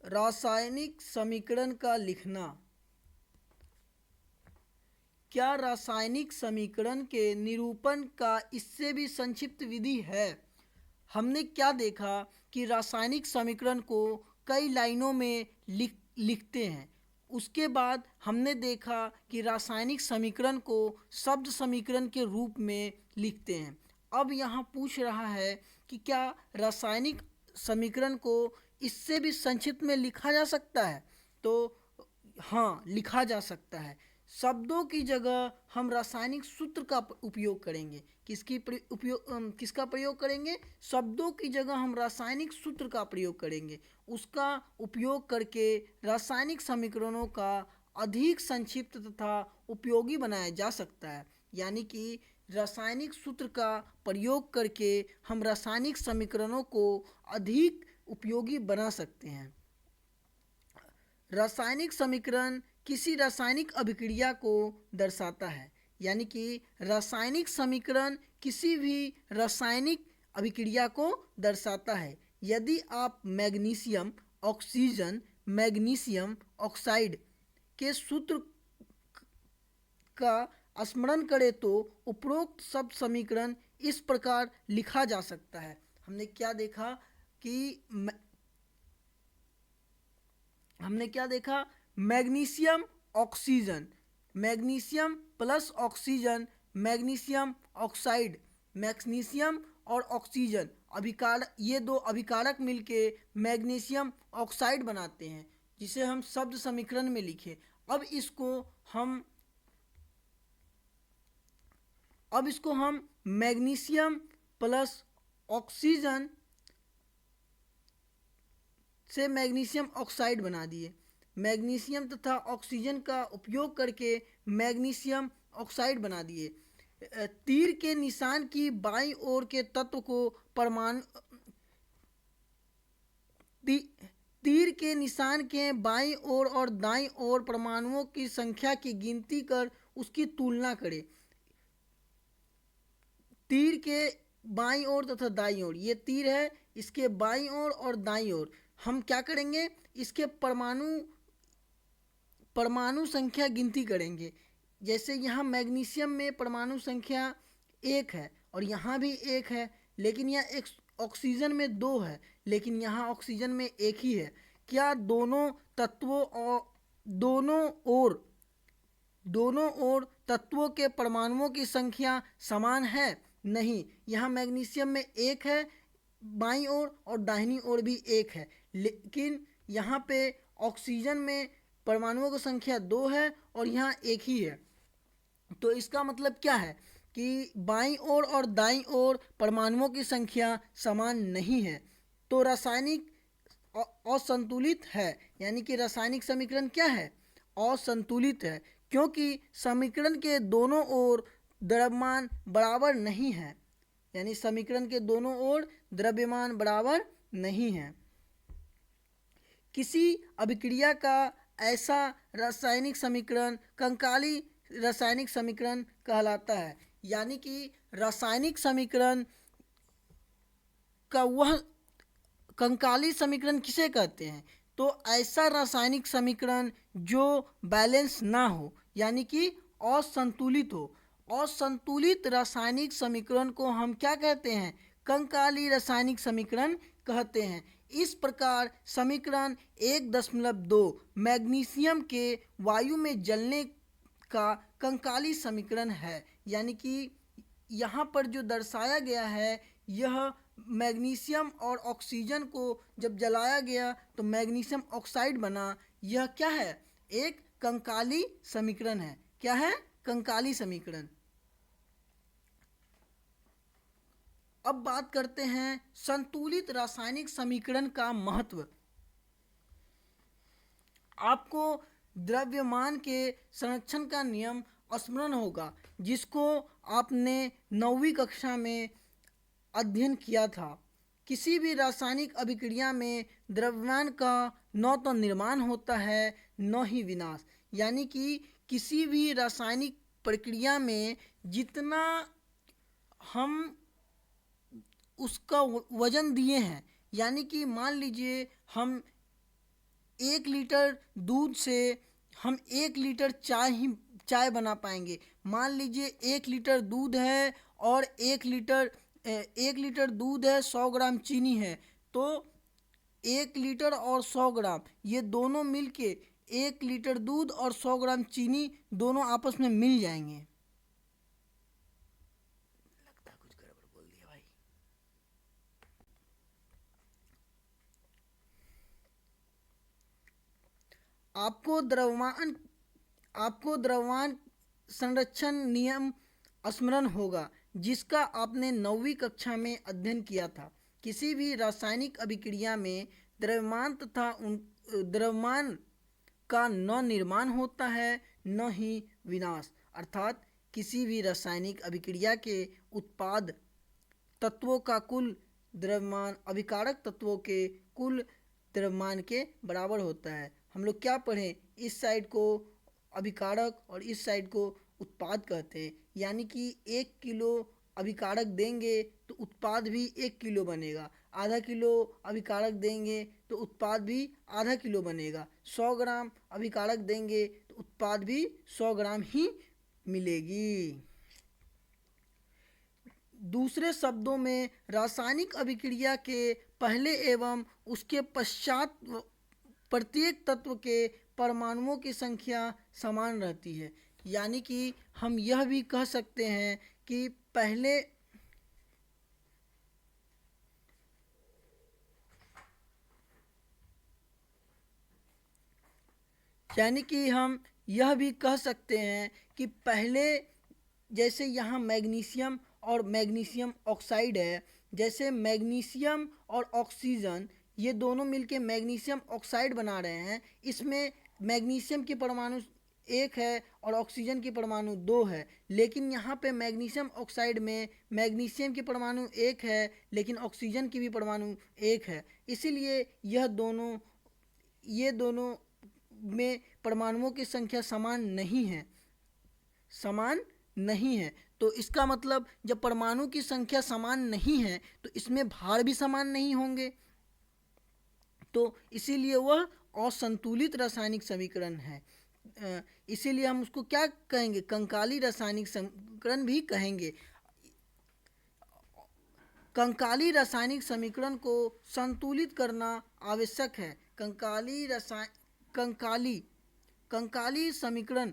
रासायनिक समीकरण का लिखना। क्या रासायनिक समीकरण के निरूपण का इससे भी संक्षिप्त विधि है? हमने क्या देखा कि रासायनिक समीकरण को कई लाइनों में लिखते हैं। उसके बाद हमने देखा कि रासायनिक समीकरण को शब्द समीकरण के रूप में लिखते हैं। अब यहाँ पूछ रहा है कि क्या रासायनिक समीकरण को इससे भी संक्षिप्त में लिखा जा सकता है? तो हाँ, लिखा जा सकता है। शब्दों की जगह हम रासायनिक सूत्र का उपयोग करेंगे। किसका प्रयोग करेंगे? शब्दों की जगह हम रासायनिक सूत्र का प्रयोग करेंगे। उसका उपयोग करके रासायनिक समीकरणों का अधिक संक्षिप्त तथा उपयोगी बनाया जा सकता है। यानी कि रासायनिक सूत्र का प्रयोग करके हम रासायनिक समीकरणों को अधिक उपयोगी बना सकते हैं। रासायनिक समीकरण किसी रासायनिक अभिक्रिया को दर्शाता है। यानी कि रासायनिक समीकरण किसी भी रासायनिक अभिक्रिया को दर्शाता है। यदि आप मैग्नीशियम ऑक्सीजन मैग्नीशियम ऑक्साइड के सूत्र का स्मरण करें तो उपरोक्त सब समीकरण इस प्रकार लिखा जा सकता है। हमने क्या देखा कि magnesium oxygen, magnesium plus oxygen, magnesium oxide, magnesium और ऑक्सीजन ये दो अभिकारक मिलके मैग्नीशियम ऑक्साइड बनाते हैं, जिसे हम शब्द समीकरण में लिखे। अब इसको हम मैग्नीशियम प्लस ऑक्सीजन से मैग्नीशियम ऑक्साइड बना दिए। मैग्नीशियम तथा ऑक्सीजन का उपयोग करके मैग्नीशियम ऑक्साइड बना दिए। तीर के निशान की बाईं ओर के तत्व को तीर के निशान के बाईं ओर और दाईं ओर परमाणुओं की संख्या की गिनती कर उसकी तुलना करें। तीर के बाईं ओर तथा दाईं ओर, ये तीर है, इसके बाईं ओर और दाईं ओर हम क्या करेंगे? इसके परमाणु संख्या गिनती करेंगे। जैसे यहाँ मैग्नीशियम में परमाणु संख्या 1 है और यहाँ भी 1 है, लेकिन यह एक ऑक्सीजन में 2 है, लेकिन यहाँ ऑक्सीजन में 1 ही है। क्या दोनों तत्वों और दोनों ओर तत्वों के परमाणुओं की संख्या समान है? नहीं। यहाँ मैग्नीशियम में 1 है बाईं ओर और दाहिनी ओर भी 1 है, लेकिन यहाँ पे ऑक्सीजन में परमाणुओं की संख्या 2 है और यहाँ 1 ही है। तो इसका मतलब क्या है कि बाईं ओर और दाईं ओर परमाणुओं की संख्या समान नहीं है, तो रासायनिक असंतुलित है। यानी कि रासायनिक समीकरण क्या है? असंतुलित है, क्योंकि समीकरण के दोनों ओर द्रव्यमान बराबर नहीं है। यानी समीकरण के दोनों ओर द्रव्यमान बराबर नहीं है। किसी अभिक्रिया का ऐसा रासायनिक समीकरण कंकाली रासायनिक समीकरण कहलाता है। यानी कि रासायनिक समीकरण का वह कंकाली समीकरण किसे कहते हैं? तो ऐसा रासायनिक समीकरण जो बैलेंस ना हो, यानी कि असंतुलित हो। असंतुलित रासायनिक समीकरण को हम क्या कहते हैं? कंकाली रासायनिक समीकरण कहते हैं। इस प्रकार समीकरण 1.2 मैग्नीशियम के वायु में जलने का कंकाली समीकरण है। यानी कि यहाँ पर जो दर्शाया गया है, यह मैग्नीशियम और ऑक्सीजन को जब जलाया गया तो मैग्नीशियम ऑक्साइड बना। यह क्या है? एक कंकाली समीकरण है। क्या है? कंकाली समीकरण। अब बात करते हैं संतुलित रासायनिक समीकरण का महत्व। आपको द्रव्यमान के संरक्षण का नियम स्मरण होगा, जिसको आपने 9वीं कक्षा में अध्ययन किया था। किसी भी रासायनिक अभिक्रिया में द्रव्यमान का न तो निर्माण होता है न ही विनाश। यानी कि किसी भी रासायनिक प्रक्रिया में जितना हम उसका वजन दिए हैं, यानी कि मान लीजिए हम 1 लीटर दूध से हम 1 लीटर चाय बना पाएंगे। मान लीजिए 1 लीटर दूध है और 1 लीटर दूध है, 100 ग्राम चीनी है, तो 1 लीटर और 100 ग्राम ये दोनों मिलके 1 लीटर दूध और 100 ग्राम चीनी दोनों आपस में मिल जाएंगे। लगता है कुछ गड़बड़ बोल दिया भाई। आपको द्रव्यमान संरक्षण नियम स्मरण होगा, जिसका आपने 9वीं कक्षा में अध्ययन किया था। किसी भी रासायनिक अभिक्रिया में द्रव्यमान का न निर्माण होता है न ही विनाश। अर्थात किसी भी रासायनिक अभिक्रिया के उत्पाद तत्वों का कुल द्रव्यमान अभिकारक तत्वों के कुल द्रव्यमान के बराबर होता है। हम लोग क्या पढ़ें, इस साइड को अभिकारक और इस साइड को उत्पाद कहते हैं। यानी कि 1 किलो अभिकारक देंगे तो उत्पाद भी 1 किलो बनेगा, आधा किलो अभिकारक देंगे तो उत्पाद भी आधा किलो बनेगा, 100 ग्राम अभिकारक देंगे तो उत्पाद भी 100 ग्राम ही मिलेगी। दूसरे शब्दों में रासायनिक अभिक्रिया के पहले एवं उसके पश्चात प्रत्येक तत्व के परमाणुओं की संख्या समान रहती है। यानी कि हम यह भी कह सकते हैं कि पहले जैसे यहाँ मैग्नीशियम और मैग्नीशियम ऑक्साइड है, जैसे मैग्नीशियम और ऑक्सीजन ये दोनों मिलके मैग्नीशियम ऑक्साइड बना रहे हैं। इसमें मैग्नीशियम के परमाणु 1 है और ऑक्सीजन के परमाणु 2 है, लेकिन यहाँ पे मैग्नीशियम ऑक्साइड में मैग्नीशियम के परमाणु 1 है लेकिन ऑक्सीजन की भी परमाणु 1 है। इसीलिए ये दोनों में परमाणुओं की संख्या समान नहीं है। तो इसका मतलब जब परमाणु की संख्या समान नहीं है तो इसमें भार भी समान नहीं होंगे, तो इसीलिए वह असंतुलित रासायनिक समीकरण है। इसीलिए हम उसको क्या कहेंगे, कंकाली रासायनिक समीकरण भी कहेंगे। कंकाली रासायनिक समीकरण को संतुलित करना आवश्यक है। कंकाली समीकरण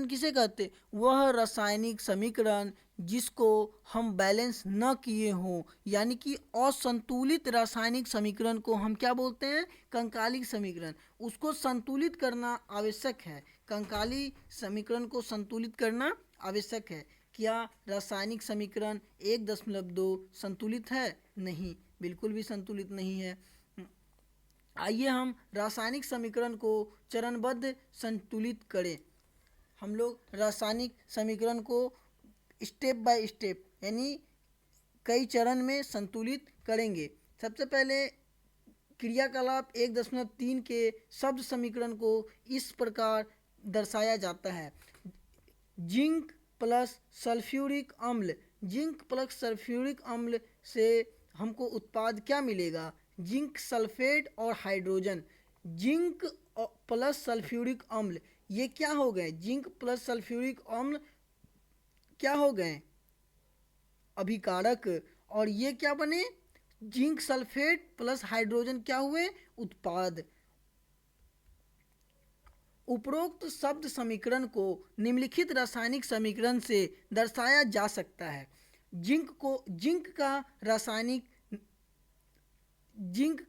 किसे कहते? वह रासायनिक समीकरण जिसको हम बैलेंस न किए हों, यानी कि असंतुलित रासायनिक समीकरण को हम क्या बोलते हैं? कंकाली समीकरण। उसको संतुलित करना आवश्यक है। कंकाली समीकरण को संतुलित करना आवश्यक है। क्या रासायनिक समीकरण 1.2 संतुलित है? नहीं, बिल्कुल भी संतुलित नहीं है। आइए हम रासायनिक समीकरण को चरणबद्ध संतुलित करें। हम लोग रासायनिक समीकरण को स्टेप बाय स्टेप यानी कई चरण में संतुलित करेंगे। सबसे पहले क्रियाकलाप 1.3 के शब्द समीकरण को इस प्रकार दर्शाया जाता है। जिंक प्लस सल्फ्यूरिक अम्ल। जिंक प्लस सल्फ्यूरिक अम्ल से हमको उत्पाद क्या मिलेगा? जिंक सल्फेट और हाइड्रोजन। जिंक प्लस सल्फ्यूरिक अम्ल ये क्या हो गए? जिंक प्लस सल्फ्यूरिक अम्ल क्या हो गए? अभिकारक। और ये क्या बने? जिंक सल्फेट प्लस हाइड्रोजन क्या हुए? उत्पाद। उपरोक्त शब्द समीकरण को निम्नलिखित रासायनिक समीकरण से दर्शाया जा सकता है। जिंक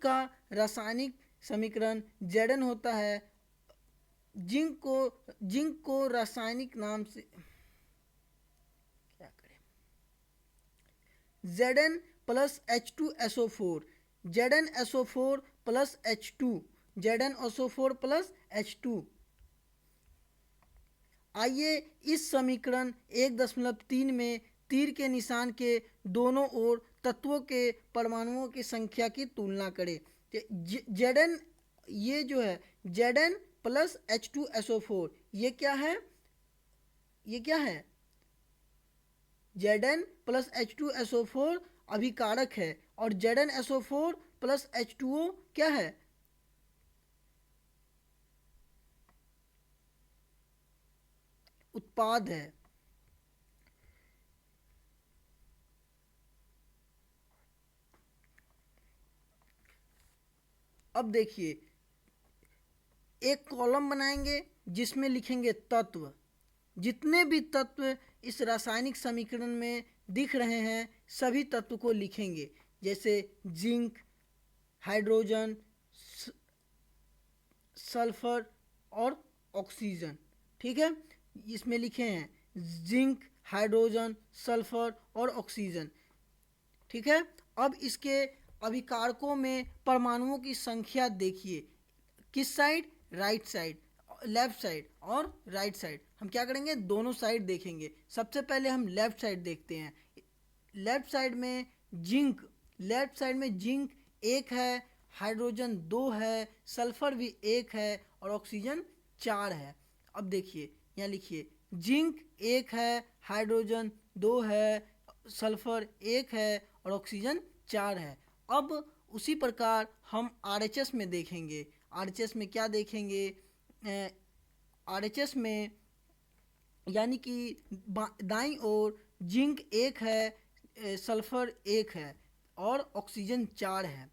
का रासायनिक समीकरण Zn होता है। जिंक को रासायनिक नाम से क्या करें? Zn plus H2SO4। ZnSO4 plus H2। ZnSO4 plus H2। आइए इस समीकरण 1.3 में तीर के निशान के दोनों ओर तत्वों के परमाणुओं की संख्या की तुलना करें। Zn ये जो है Zn प्लस H2SO4 ये क्या है? Zn प्लस H2SO4 अभिकारक है और ZnSO4 प्लस H2O क्या है? उत्पाद है। अब देखिए, एक कॉलम बनाएंगे जिसमें लिखेंगे तत्व। जितने भी तत्व इस रासायनिक समीकरण में दिख रहे हैं सभी तत्व को लिखेंगे, जैसे जिंक, हाइड्रोजन, सल्फर और ऑक्सीजन। ठीक है, इसमें लिखे हैं जिंक, हाइड्रोजन, सल्फर और ऑक्सीजन। ठीक है, अब इसके अभिकारकों में परमाणुओं की संख्या देखिए, किस side, right side, left side और राइट साइड। हम क्या करेंगे, दोनों साइड देखेंगे। सबसे पहले हम लेफ्ट साइड देखते हैं। लेफ्ट साइड में जिंक, लेफ्ट साइड में जिंक एक है, हाइड्रोजन दो है, सल्फर भी एक है और ऑक्सीजन चार है। अब देखिए यहाँ लिखिए, जिंक एक है, हाइड्रोजन दो है, सल्फर एक है और ऑक्सीजन चार है। अब उसी प्रकार हम आरएचएस में देखेंगे। आरएचएस में क्या देखेंगे, आरएचएस में यानी कि दाईं ओर जिंक एक है, सल्फर एक है और ऑक्सीजन चार है।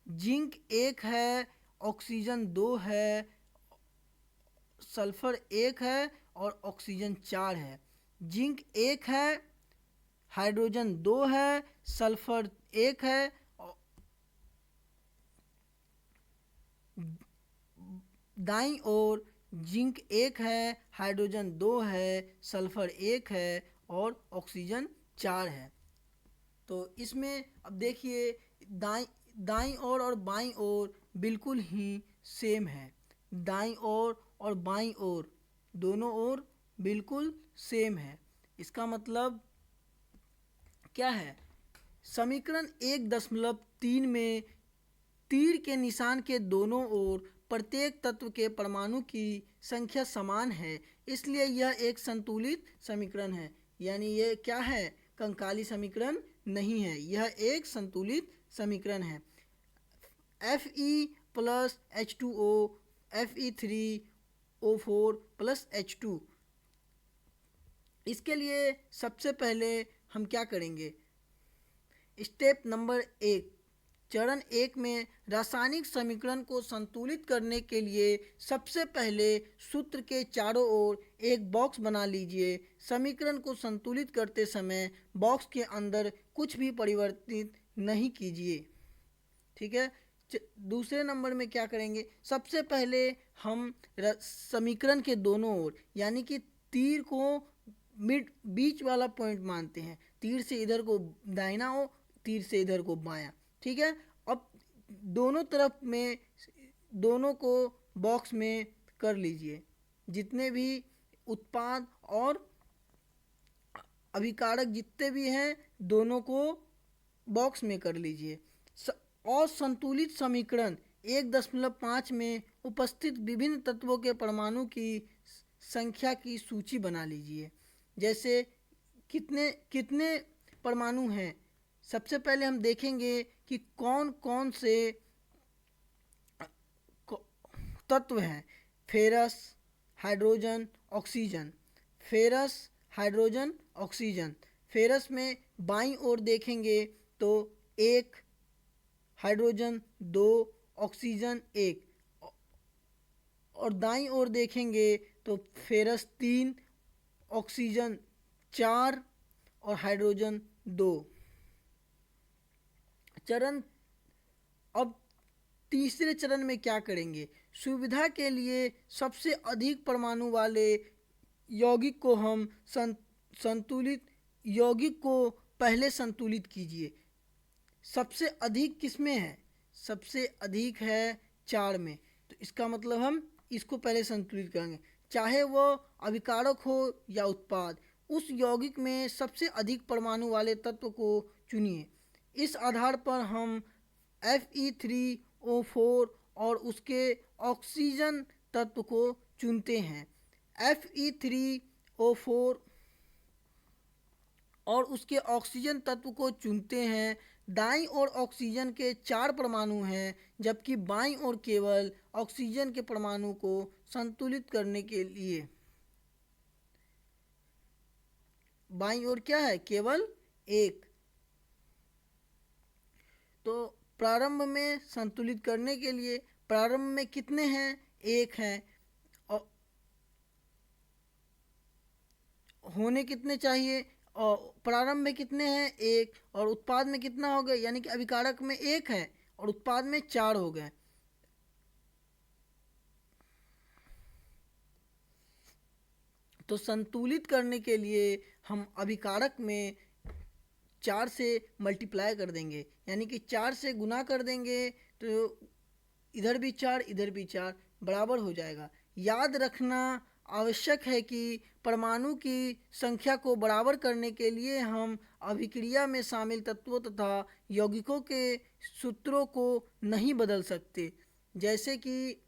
जिंक एक है, ऑक्सीजन दो है, सल्फर एक है और ऑक्सीजन चार है। जिंक एक है, हाइड्रोजन दो है, सल्फर एक है, दाईं ओर जिंक एक है, हाइड्रोजन दो है, सल्फर एक है और ऑक्सीजन चार है। तो इसमें अब देखिए, दाईं दाईं ओर और बाईं ओर बिल्कुल ही सेम है। दाईं ओर और बाईं ओर दोनों ओर बिल्कुल सेम है। इसका मतलब क्या है, समीकरण 1.3 में तीर के निशान के दोनों ओर प्रत्येक तत्व के परमाणु की संख्या समान है, इसलिए यह एक संतुलित समीकरण है। यानी ये क्या है, कंकाली समीकरण नहीं है, यह एक संतुलित समीकरण है। Fe plus H2O, Fe3O4 plus H2। इसके लिए सबसे पहले हम क्या करेंगे, स्टेप नंबर 1, चरण 1 में रासायनिक समीकरण को संतुलित करने के लिए सबसे पहले सूत्र के चारों ओर एक बॉक्स बना लीजिए। समीकरण को संतुलित करते समय बॉक्स के अंदर कुछ भी परिवर्तित नहीं कीजिए। ठीक है, दूसरे नंबर में क्या करेंगे, सबसे पहले हम समीकरण के दोनों ओर यानी कि तीर को बीच वाला पॉइंट मानते हैं। तीर से इधर को दाहिना हो, तीर से इधर को बायां। ठीक है, अब दोनों तरफ में दोनों को बॉक्स में कर लीजिए। जितने भी उत्पाद और अभिकारक जितने भी हैं दोनों को बॉक्स में कर लीजिए। और संतुलित समीकरण 1.5 में उपस्थित विभिन्न तत्वों के परमाणु की संख्या की सूची बना लीजिए। जैसे कितने कितने परमाणु हैं, सबसे पहले हम देखेंगे कि कौन कौन से तत्व हैं। Ferrous, hydrogen, oxygen. Ferrous, hydrogen, oxygen. Ferrous में बाईं ओर देखेंगे तो 1, हाइड्रोजन 2, ऑक्सीजन 1 और दाईं ओर देखेंगे तो फेरस 3, ऑक्सीजन 4 और हाइड्रोजन 2। चरण अब तीसरे चरण में क्या करेंगे, सुविधा के लिए सबसे अधिक परमाणु वाले यौगिक को हम संतुलित यौगिक को पहले संतुलित कीजिए। सबसे अधिक किसमें है, सबसे अधिक है 4 में, तो इसका मतलब हम इसको पहले संतुलित करेंगे। चाहे वो अभिकारक हो या उत्पाद, उस यौगिक में सबसे अधिक परमाणु वाले तत्व को चुनिए। इस आधार पर हम Fe3O4 और उसके ऑक्सीजन तत्व को चुनते हैं। Fe3O4 और उसके ऑक्सीजन तत्व को चुनते हैं। दाईं ओर ऑक्सीजन के 4 परमाणु हैं, जबकि बाईं ओर केवल ऑक्सीजन के परमाणु को संतुलित करने के लिए बाईं ओर क्या है, केवल एक। तो प्रारंभ में संतुलित करने के लिए प्रारंभ में कितने हैं, एक हैं, और होने कितने चाहिए, और प्रारंभ में कितने हैं, एक, और उत्पाद में कितना हो गया, यानी कि अभिकारक में एक है और उत्पाद में चार हो गए। तो संतुलित करने के लिए हम अभिकारक में चार से मल्टीप्लाई कर देंगे, यानी कि चार से गुना कर देंगे, तो इधर भी चार इधर भी चार बराबर हो जाएगा। याद रखना आवश्यक है कि परमाणु की संख्या को बराबर करने के लिए हम अभिक्रिया में शामिल तत्वों तथा यौगिकों के सूत्रों को नहीं बदल सकते। जैसे कि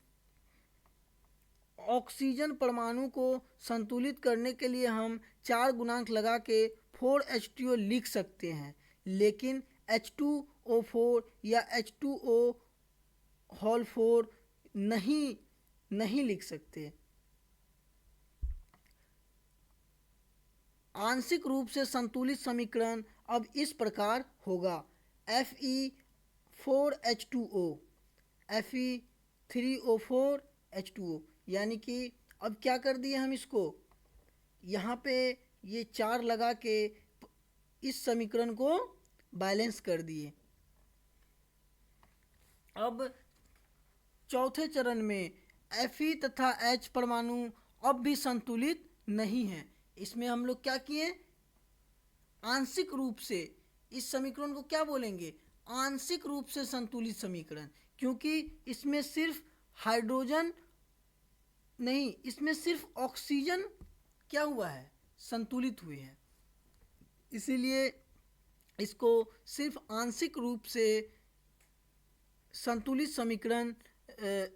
ऑक्सीजन परमाणु को संतुलित करने के लिए हम चार गुणांक लगा के 4H2O लिख सकते हैं, लेकिन H2O4 या H2O होल 4 नहीं लिख सकते। आंशिक रूप से संतुलित समीकरण अब इस प्रकार होगा, Fe4H2O Fe3O4H2O, यानी कि अब क्या कर दिए हम इसको, यहाँ पे ये चार लगा के इस समीकरण को बैलेंस कर दिए। अब चौथे चरण में Fe तथा H परमाणु अब भी संतुलित नहीं है। इसमें हम लोग क्या किए, आंशिक रूप से, इस समीकरण को क्या बोलेंगे, आंशिक रूप से संतुलित समीकरण, क्योंकि इसमें सिर्फ हाइड्रोजन नहीं, इसमें सिर्फ ऑक्सीजन क्या हुआ है, संतुलित हुए हैं, इसीलिए इसको सिर्फ आंशिक रूप से संतुलित समीकरण बोलेंगे।